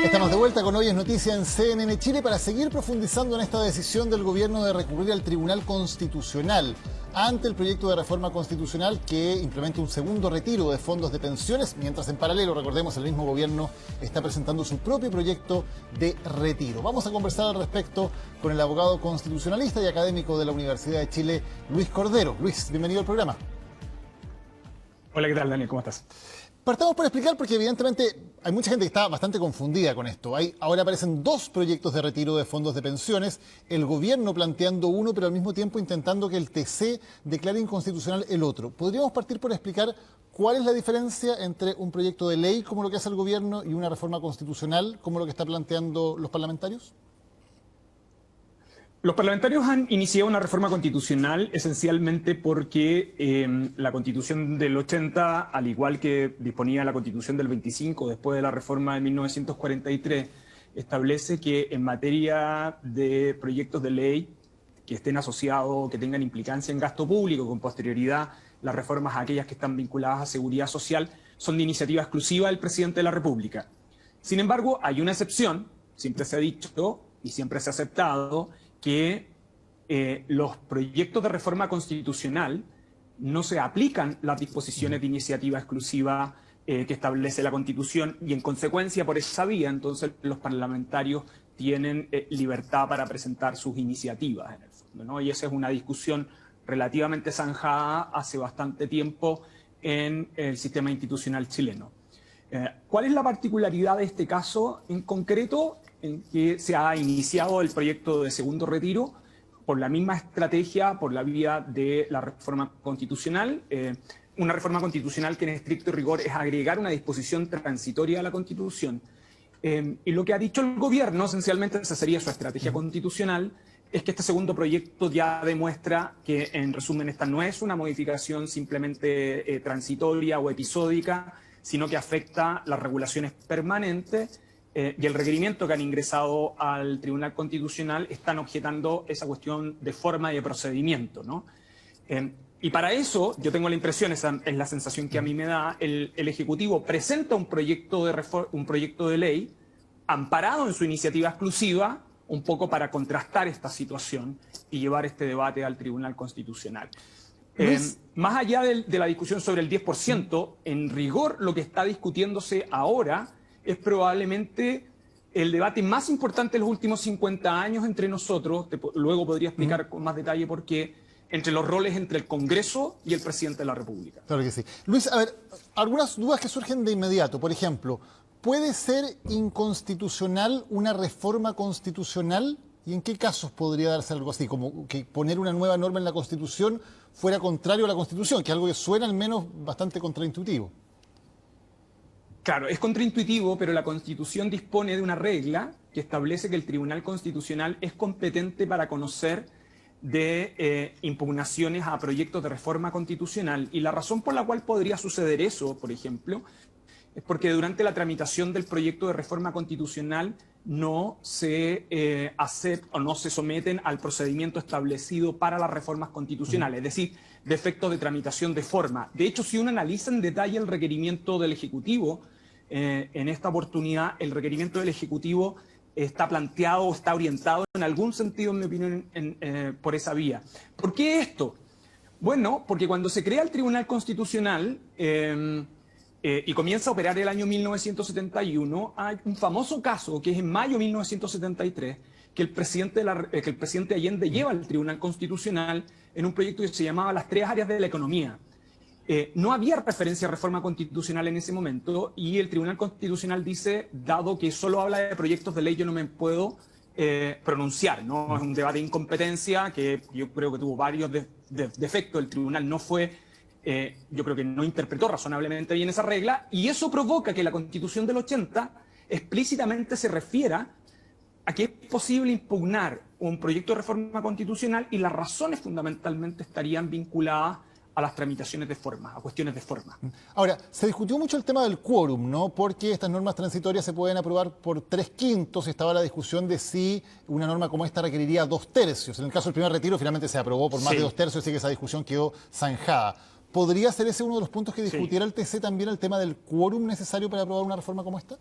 Estamos de vuelta con Hoy es Noticia en CNN Chile para seguir profundizando en esta decisión del gobierno de recurrir al Tribunal Constitucional ante el proyecto de reforma constitucional que implementa un segundo retiro de fondos de pensiones, mientras en paralelo, recordemos, el mismo gobierno está presentando su propio proyecto de retiro. Vamos a conversar al respecto con el abogado constitucionalista y académico de la Universidad de Chile, Luis Cordero. Luis, bienvenido al programa. Hola, ¿qué tal, Daniel? ¿Cómo estás? Partamos por explicar, porque evidentemente hay mucha gente que está bastante confundida con esto. Ahora aparecen dos proyectos de retiro de fondos de pensiones, el gobierno planteando uno, pero al mismo tiempo intentando que el TC declare inconstitucional el otro. ¿Podríamos partir por explicar cuál es la diferencia entre un proyecto de ley, como lo que hace el gobierno, y una reforma constitucional, como lo que está planteando los parlamentarios? Los parlamentarios han iniciado una reforma constitucional esencialmente porque la Constitución del 80, al igual que disponía la Constitución del 25 después de la reforma de 1943, establece que en materia de proyectos de ley que estén asociados, que tengan implicancia en gasto público, con posterioridad las reformas aquellas que están vinculadas a seguridad social, son de iniciativa exclusiva del presidente de la República. Sin embargo, hay una excepción, siempre se ha dicho y siempre se ha aceptado, que los proyectos de reforma constitucional no se aplican las disposiciones de iniciativa exclusiva que establece la Constitución y en consecuencia por esa vía entonces los parlamentarios tienen libertad para presentar sus iniciativas en el fondo, ¿no? Y esa es una discusión relativamente zanjada hace bastante tiempo en el sistema institucional chileno. ¿Cuál es la particularidad de este caso en concreto? En que se ha iniciado el proyecto de segundo retiro por la misma estrategia, por la vía de la reforma constitucional, una reforma constitucional que en estricto rigor es agregar una disposición transitoria a la Constitución. Y lo que ha dicho el gobierno, esencialmente esa sería su estrategia constitucional, es que este segundo proyecto ya demuestra que, en resumen, esta no es una modificación simplemente transitoria o episódica, sino que afecta las regulaciones permanentes. Y el requerimiento que han ingresado al Tribunal Constitucional están objetando esa cuestión de forma y de procedimiento, ¿no? Y para eso, yo tengo la impresión, esa es la sensación que a mí me da, el Ejecutivo presenta un proyecto de ley amparado en su iniciativa exclusiva, un poco para contrastar esta situación y llevar este debate al Tribunal Constitucional. Más allá de la discusión sobre el 10%, en rigor lo que está discutiéndose ahora es probablemente el debate más importante de los últimos 50 años entre nosotros, luego podría explicar con más detalle por qué, entre los roles entre el Congreso y el Presidente de la República. Claro que sí. Luis, a ver, algunas dudas que surgen de inmediato. Por ejemplo, ¿puede ser inconstitucional una reforma constitucional? ¿Y en qué casos podría darse algo así? Como que poner una nueva norma en la Constitución fuera contrario a la Constitución, que es algo que suena al menos bastante contraintuitivo. Claro, es contraintuitivo, pero la Constitución dispone de una regla que establece que el Tribunal Constitucional es competente para conocer de impugnaciones a proyectos de reforma constitucional. Y la razón por la cual podría suceder eso, por ejemplo, es porque durante la tramitación del proyecto de reforma constitucional no se no se someten al procedimiento establecido para las reformas constitucionales, es decir, defectos de tramitación de forma. De hecho, si uno analiza en detalle el requerimiento del Ejecutivo, en esta oportunidad el requerimiento del Ejecutivo está planteado o está orientado en algún sentido, en mi opinión, por esa vía. ¿Por qué esto? Bueno, porque cuando se crea el Tribunal Constitucional y comienza a operar el año 1971, hay un famoso caso que es en mayo de 1973, que el presidente Allende lleva al Tribunal Constitucional en un proyecto que se llamaba Las Tres Áreas de la Economía. No había referencia a reforma constitucional en ese momento y el Tribunal Constitucional dice, dado que solo habla de proyectos de ley, yo no me puedo pronunciar, ¿no? Es un debate de incompetencia que yo creo que tuvo varios defectos. El tribunal no fue, yo creo que no interpretó razonablemente bien esa regla y eso provoca que la Constitución del 80 explícitamente se refiera a que es posible impugnar un proyecto de reforma constitucional y las razones fundamentalmente estarían vinculadas a las tramitaciones de forma, a cuestiones de forma. Ahora, se discutió mucho el tema del quórum, ¿no? Porque estas normas transitorias se pueden aprobar por 3/5. Estaba la discusión de si una norma como esta requeriría 2/3. En el caso del primer retiro, finalmente se aprobó por más de 2/3, así que esa discusión quedó zanjada. ¿Podría ser ese uno de los puntos que discutiera el TC también, el tema del quórum necesario para aprobar una reforma como esta?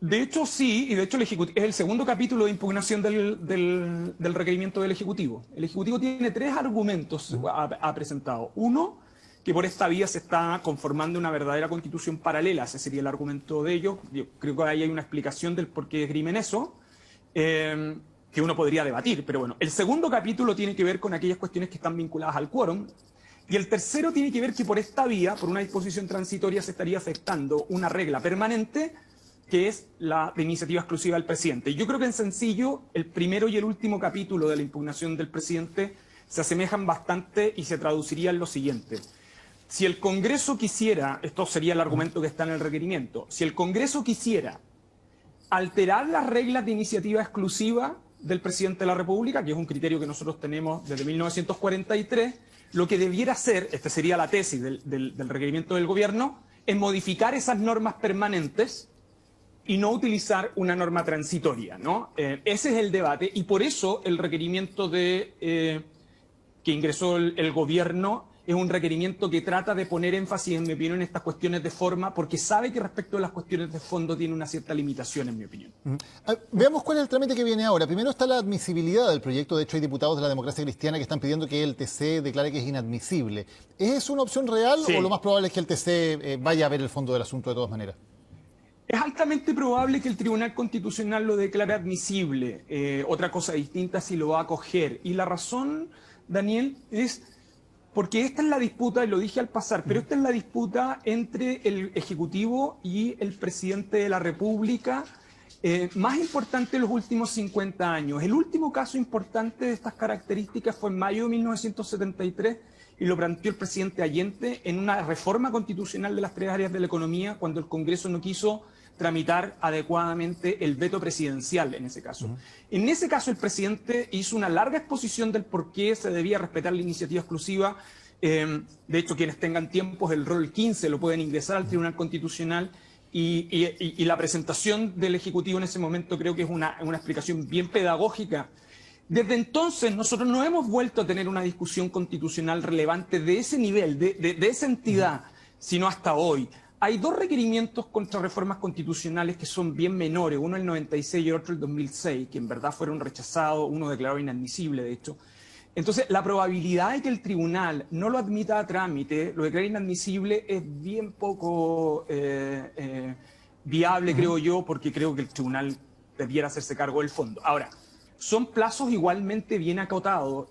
De hecho, sí, y de hecho es el segundo capítulo de impugnación del requerimiento del Ejecutivo. El Ejecutivo tiene 3 argumentos ha presentado. Uno, que por esta vía se está conformando una verdadera constitución paralela. Ese sería el argumento de ellos. Yo creo que ahí hay una explicación del por qué esgrimen eso, que uno podría debatir. Pero bueno, el segundo capítulo tiene que ver con aquellas cuestiones que están vinculadas al quórum. Y el tercero tiene que ver que por esta vía, por una disposición transitoria, se estaría afectando una regla permanente, que es la de iniciativa exclusiva del presidente. Yo creo que en sencillo, el primero y el último capítulo de la impugnación del presidente se asemejan bastante y se traduciría en lo siguiente. Si el Congreso quisiera, esto sería el argumento que está en el requerimiento, si el Congreso quisiera alterar las reglas de iniciativa exclusiva del presidente de la República, que es un criterio que nosotros tenemos desde 1943, lo que debiera hacer, esta sería la tesis del requerimiento del gobierno, es modificar esas normas permanentes y no utilizar una norma transitoria, ¿no? Ese es el debate y por eso el requerimiento que ingresó el gobierno es un requerimiento que trata de poner énfasis, en mi opinión, en estas cuestiones de forma, porque sabe que respecto a las cuestiones de fondo tiene una cierta limitación, en mi opinión. Veamos cuál es el trámite que viene ahora. Primero está la admisibilidad del proyecto. De hecho, hay diputados de la Democracia Cristiana que están pidiendo que el TC declare que es inadmisible. ¿Es una opción real Sí. o lo más probable es que el TC vaya a ver el fondo del asunto de todas maneras? Es altamente probable que el Tribunal Constitucional lo declare admisible. Otra cosa distinta es si lo va a acoger. Y la razón, Daniel, es porque esta es la disputa, y lo dije al pasar, pero esta es la disputa entre el Ejecutivo y el Presidente de la República más importante en los últimos 50 años. El último caso importante de estas características fue en mayo de 1973 y lo planteó el presidente Allende en una reforma constitucional de las 3 áreas de la economía cuando el Congreso no quiso tramitar adecuadamente el veto presidencial en ese caso. En ese caso el presidente hizo una larga exposición del por qué se debía respetar la iniciativa exclusiva. De hecho, quienes tengan tiempos, el rol 15 lo pueden ingresar al Tribunal Constitucional y la presentación del Ejecutivo en ese momento creo que es una explicación bien pedagógica. Desde entonces nosotros no hemos vuelto a tener una discusión constitucional relevante de ese nivel, de esa entidad, sino hasta hoy. Hay 2 requerimientos contra reformas constitucionales que son bien menores, uno el 96 y el otro el 2006, que en verdad fueron rechazados, uno declarado inadmisible, de hecho. Entonces, la probabilidad de que el tribunal no lo admita a trámite, lo declare inadmisible, es bien poco viable, creo yo, porque creo que el tribunal debiera hacerse cargo del fondo. Ahora, son plazos igualmente bien acotados.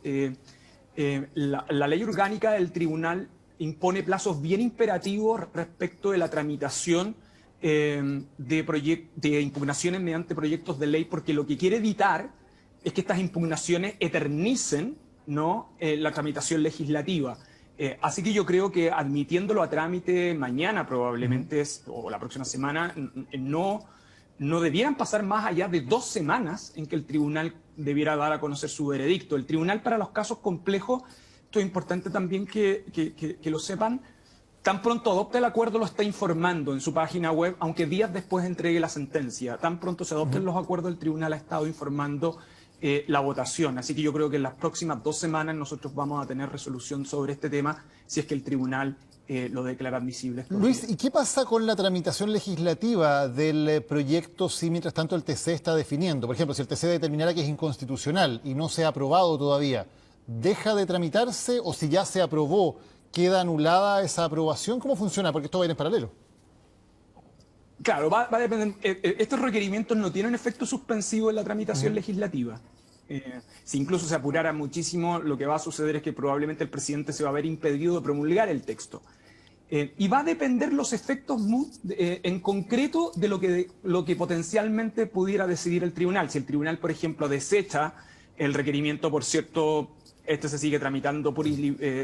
La ley orgánica del tribunal impone plazos bien imperativos respecto de la tramitación de impugnaciones mediante proyectos de ley, porque lo que quiere evitar es que estas impugnaciones eternicen, ¿no?, la tramitación legislativa. Así que yo creo que admitiéndolo a trámite mañana probablemente, o la próxima semana, no debieran pasar más allá de 2 semanas en que el tribunal debiera dar a conocer su veredicto. El tribunal para los casos complejos, esto es importante también que lo sepan, tan pronto adopte el acuerdo lo está informando en su página web, aunque días después entregue la sentencia. Tan pronto se adopten los acuerdos, el tribunal ha estado informando la votación. Así que yo creo que en las próximas 2 semanas nosotros vamos a tener resolución sobre este tema si es que el tribunal lo declara admisible. Luis, ¿y qué pasa con la tramitación legislativa del proyecto si mientras tanto el TC está definiendo? Por ejemplo, si el TC determinara que es inconstitucional y no se ha aprobado todavía, ¿deja de tramitarse o si ya se aprobó, queda anulada esa aprobación? ¿Cómo funciona? Porque esto va a ir en paralelo. Claro, va a depender. Estos requerimientos no tienen efecto suspensivo en la tramitación legislativa. Si incluso se apurara muchísimo, lo que va a suceder es que probablemente el presidente se va a ver impedido de promulgar el texto. Y va a depender los efectos en concreto de lo que potencialmente pudiera decidir el tribunal. Si el tribunal, por ejemplo, desecha el requerimiento, por cierto, este se sigue tramitando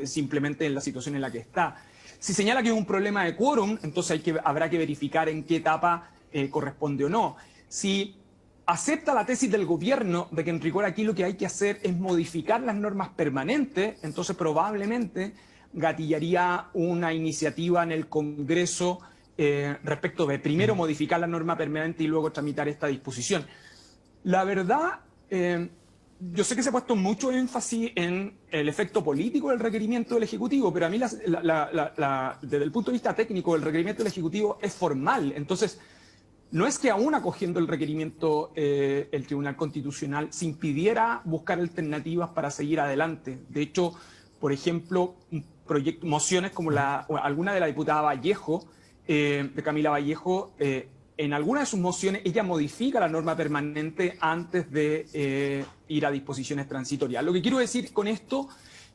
simplemente en la situación en la que está. Si señala que es un problema de quórum, entonces habrá que verificar en qué etapa corresponde o no. Si acepta la tesis del gobierno de que en rigor aquí lo que hay que hacer es modificar las normas permanentes, entonces probablemente gatillaría una iniciativa en el Congreso respecto de primero modificar la norma permanente y luego tramitar esta disposición. La verdad, yo sé que se ha puesto mucho énfasis en el efecto político del requerimiento del Ejecutivo, pero a mí desde el punto de vista técnico el requerimiento del Ejecutivo es formal. Entonces, no es que aún acogiendo el requerimiento el Tribunal Constitucional se impidiera buscar alternativas para seguir adelante. De hecho, por ejemplo, mociones como alguna de la diputada Vallejo, de Camila Vallejo, en alguna de sus mociones ella modifica la norma permanente antes de ir a disposiciones transitorias. Lo que quiero decir con esto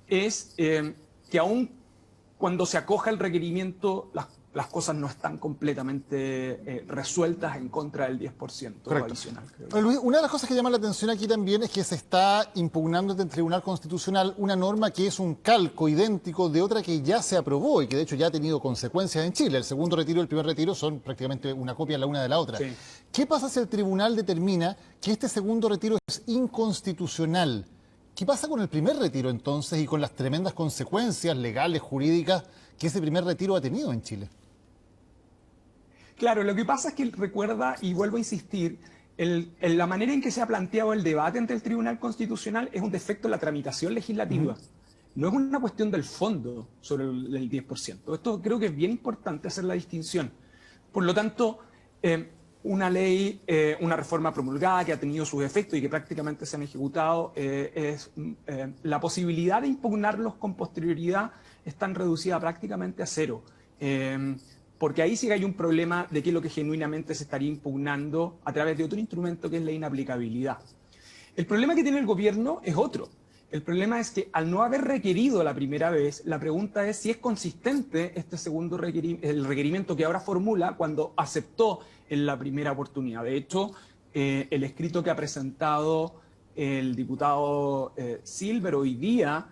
es que aún cuando se acoja el requerimiento, las cosas no están completamente resueltas en contra del 10% adicional. Creo. Luis, una de las cosas que llama la atención aquí también es que se está impugnando ante el Tribunal Constitucional una norma que es un calco idéntico de otra que ya se aprobó y que de hecho ya ha tenido consecuencias en Chile. El segundo retiro y el primer retiro son prácticamente una copia la una de la otra. Sí. ¿Qué pasa si el tribunal determina que este segundo retiro es inconstitucional? ¿Qué pasa con el primer retiro entonces y con las tremendas consecuencias legales, jurídicas que ese primer retiro ha tenido en Chile? Claro, lo que pasa es que recuerda, y vuelvo a insistir, la manera en que se ha planteado el debate ante el Tribunal Constitucional es un defecto en la tramitación legislativa. No es una cuestión del fondo sobre el 10%. Esto creo que es bien importante hacer la distinción. Por lo tanto, una ley, una reforma promulgada que ha tenido sus efectos y que prácticamente se han ejecutado, la posibilidad de impugnarlos con posterioridad están reducida prácticamente a cero. Porque ahí sí que hay un problema de qué es lo que genuinamente se estaría impugnando a través de otro instrumento que es la inaplicabilidad. El problema que tiene el gobierno es otro. El problema es que al no haber requerido la primera vez, la pregunta es si es consistente este segundo el requerimiento que ahora formula cuando aceptó en la primera oportunidad. De hecho, el escrito que ha presentado el diputado Silver hoy día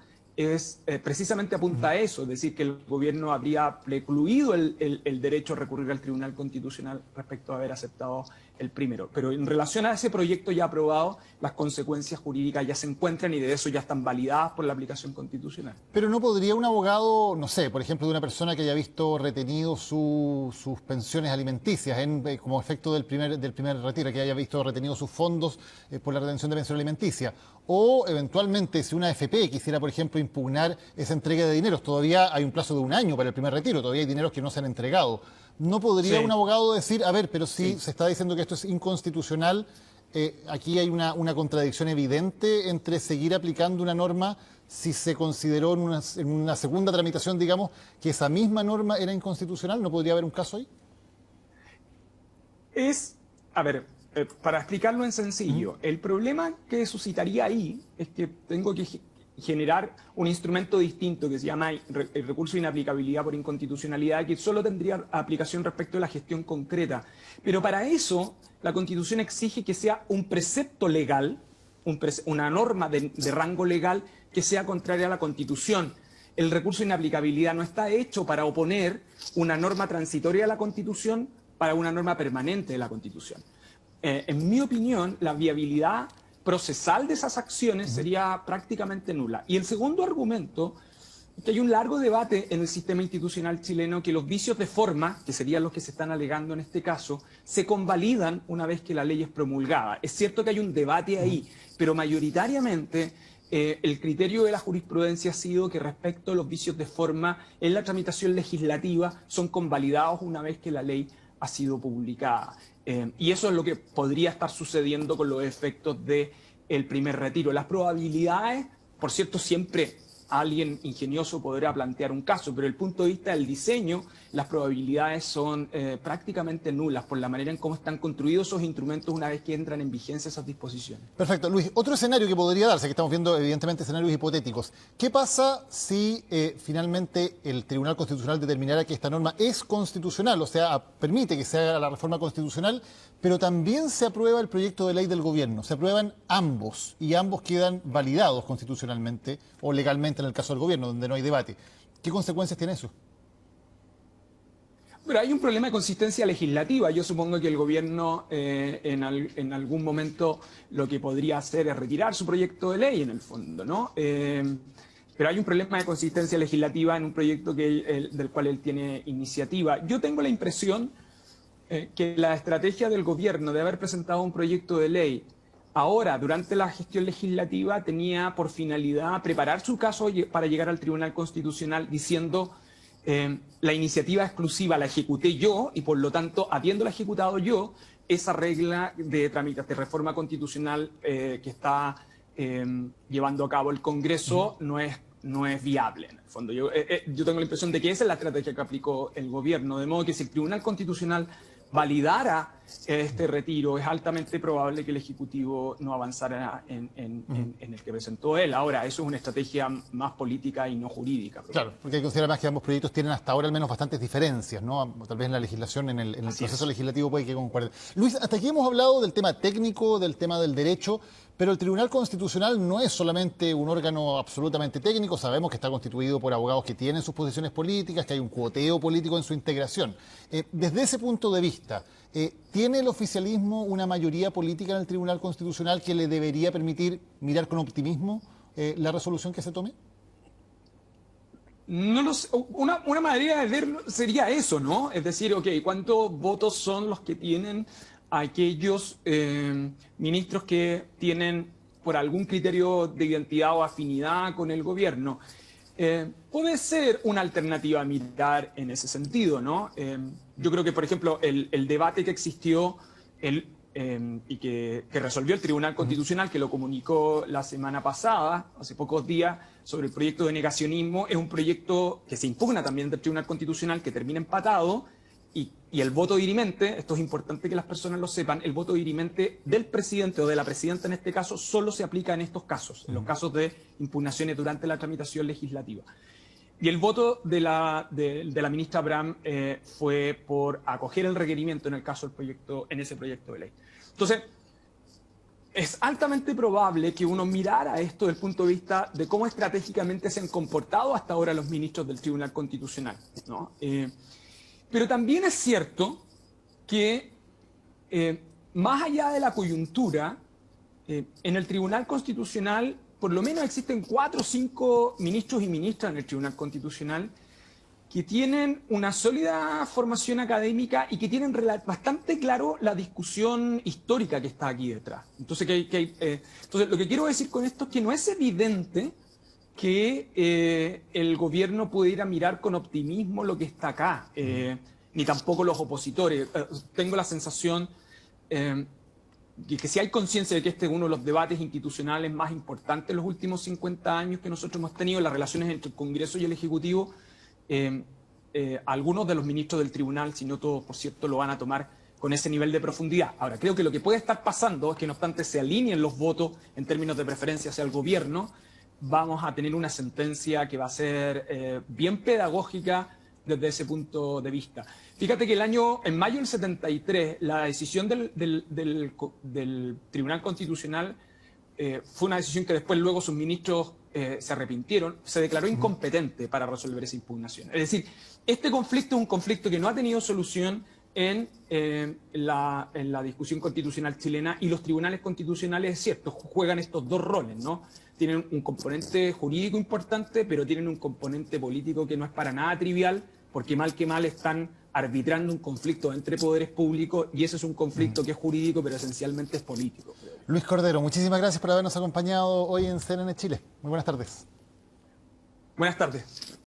precisamente apunta a eso, es decir, que el gobierno habría precluido el derecho a recurrir al Tribunal Constitucional respecto a haber aceptado el primero. Pero en relación a ese proyecto ya aprobado, las consecuencias jurídicas ya se encuentran y de eso ya están validadas por la aplicación constitucional. Pero ¿no podría un abogado, no sé, por ejemplo, de una persona que haya visto retenido sus pensiones alimenticias como efecto del primer retiro, que haya visto retenido sus fondos por la retención de pensión alimenticia, o eventualmente si una AFP quisiera, por ejemplo, impugnar esa entrega de dineros, todavía hay un plazo de 1 año para el primer retiro, todavía hay dineros que no se han entregado? ¿No podría un abogado decir, a ver, pero si se está diciendo que esto es inconstitucional, aquí hay una contradicción evidente entre seguir aplicando una norma si se consideró en una segunda tramitación, digamos, que esa misma norma era inconstitucional? ¿No podría haber un caso ahí? A ver, para explicarlo en sencillo, el problema que suscitaría ahí es que tengo que generar un instrumento distinto que se llama el recurso de inaplicabilidad por inconstitucionalidad, que solo tendría aplicación respecto a la gestión concreta. Pero para eso, la Constitución exige que sea un precepto legal, una norma de rango legal que sea contraria a la Constitución. El recurso de inaplicabilidad no está hecho para oponer una norma transitoria de la Constitución para una norma permanente de la Constitución. En mi opinión, la viabilidad procesal de esas acciones sería prácticamente nula. Y el segundo argumento es que hay un largo debate en el sistema institucional chileno que los vicios de forma, que serían los que se están alegando en este caso, se convalidan una vez que la ley es promulgada. Es cierto que hay un debate ahí, pero mayoritariamente el criterio de la jurisprudencia ha sido que respecto a los vicios de forma en la tramitación legislativa son convalidados una vez que la ley ha sido publicada. Y eso es lo que podría estar sucediendo con los efectos del primer retiro. Las probabilidades, por cierto, siempre alguien ingenioso podrá plantear un caso, pero desde el punto de vista del diseño, las probabilidades son prácticamente nulas por la manera en cómo están construidos esos instrumentos una vez que entran en vigencia esas disposiciones. Perfecto. Luis, otro escenario que podría darse, que estamos viendo evidentemente escenarios hipotéticos. ¿Qué pasa si finalmente el Tribunal Constitucional determinara que esta norma es constitucional, o sea, permite que se haga la reforma constitucional, pero también se aprueba el proyecto de ley del gobierno? Se aprueban ambos y ambos quedan validados constitucionalmente o legalmente en el caso del gobierno, donde no hay debate. ¿Qué consecuencias tiene eso? Pero hay un problema de consistencia legislativa. Yo supongo que el gobierno en algún momento lo que podría hacer es retirar su proyecto de ley en el fondo, ¿no? Pero hay un problema de consistencia legislativa en un proyecto del cual él tiene iniciativa. Yo tengo la impresión que la estrategia del gobierno de haber presentado un proyecto de ley ahora, durante la gestión legislativa, tenía por finalidad preparar su caso para llegar al Tribunal Constitucional diciendo la iniciativa exclusiva la ejecuté yo y por lo tanto, habiéndola ejecutado yo, esa regla de tramitación de reforma constitucional que está llevando a cabo el Congreso no es viable, en el fondo. Yo tengo la impresión de que esa es la estrategia que aplicó el gobierno, de modo que si el Tribunal Constitucional validara este retiro, es altamente probable que el Ejecutivo no avanzara en el que presentó él. Ahora, eso es una estrategia más política y no jurídica. Claro, porque hay que considerar más que ambos proyectos tienen hasta ahora al menos bastantes diferencias, ¿no? Tal vez en la legislación, en el proceso legislativo puede que concuerden. Luis, hasta aquí hemos hablado del tema técnico, del tema del derecho, pero el Tribunal Constitucional no es solamente un órgano absolutamente técnico, sabemos que está constituido por abogados que tienen sus posiciones políticas, que hay un cuoteo político en su integración. Desde ese punto de vista, ¿tiene el oficialismo una mayoría política en el Tribunal Constitucional que le debería permitir mirar con optimismo la resolución que se tome? No lo sé. Una manera de verlo sería eso, ¿no? Es decir, ok, ¿cuántos votos son los que tienen aquellos ministros que tienen por algún criterio de identidad o afinidad con el gobierno? Puede ser una alternativa militar en ese sentido, ¿no? Yo creo que, por ejemplo, el debate que existió y que resolvió el Tribunal Constitucional, que lo comunicó la semana pasada, hace pocos días, sobre el proyecto de negacionismo, es un proyecto que se impugna también del Tribunal Constitucional, que termina empatado, y el voto dirimente, esto es importante que las personas lo sepan, el voto dirimente del presidente o de la presidenta en este caso solo se aplica en estos casos, en los casos de impugnaciones durante la tramitación legislativa. Y el voto de la ministra Brand fue por acoger el requerimiento en el caso del proyecto, en ese proyecto de ley. Entonces, es altamente probable que uno mirara esto desde el punto de vista de cómo estratégicamente se han comportado hasta ahora los ministros del Tribunal Constitucional, ¿no? Pero también es cierto que, más allá de la coyuntura, en el Tribunal Constitucional, por lo menos existen 4 o 5 ministros y ministras en el Tribunal Constitucional que tienen una sólida formación académica y que tienen bastante claro la discusión histórica que está aquí detrás. Entonces, entonces, lo que quiero decir con esto es que no es evidente que el gobierno puede ir a mirar con optimismo lo que está acá, ni tampoco los opositores. Tengo la sensación que si hay conciencia de que este es uno de los debates institucionales más importantes en los últimos 50 años que nosotros hemos tenido, las relaciones entre el Congreso y el Ejecutivo, algunos de los ministros del tribunal, si no todos, por cierto, lo van a tomar con ese nivel de profundidad. Ahora, creo que lo que puede estar pasando es que no obstante se alineen los votos en términos de preferencia hacia el gobierno, vamos a tener una sentencia que va a ser bien pedagógica desde ese punto de vista. Fíjate que en mayo del 73, la decisión del Tribunal Constitucional fue una decisión que después luego sus ministros se arrepintieron, se declaró incompetente para resolver esa impugnación. Es decir, este conflicto es un conflicto que no ha tenido solución en la discusión constitucional chilena, y los tribunales constitucionales, es cierto, juegan estos dos roles, ¿no? Tienen un componente jurídico importante, pero tienen un componente político que no es para nada trivial, porque mal que mal están arbitrando un conflicto entre poderes públicos, y ese es un conflicto que es jurídico, pero esencialmente es político. Luis Cordero, muchísimas gracias por habernos acompañado hoy en CNN Chile. Muy buenas tardes. Buenas tardes.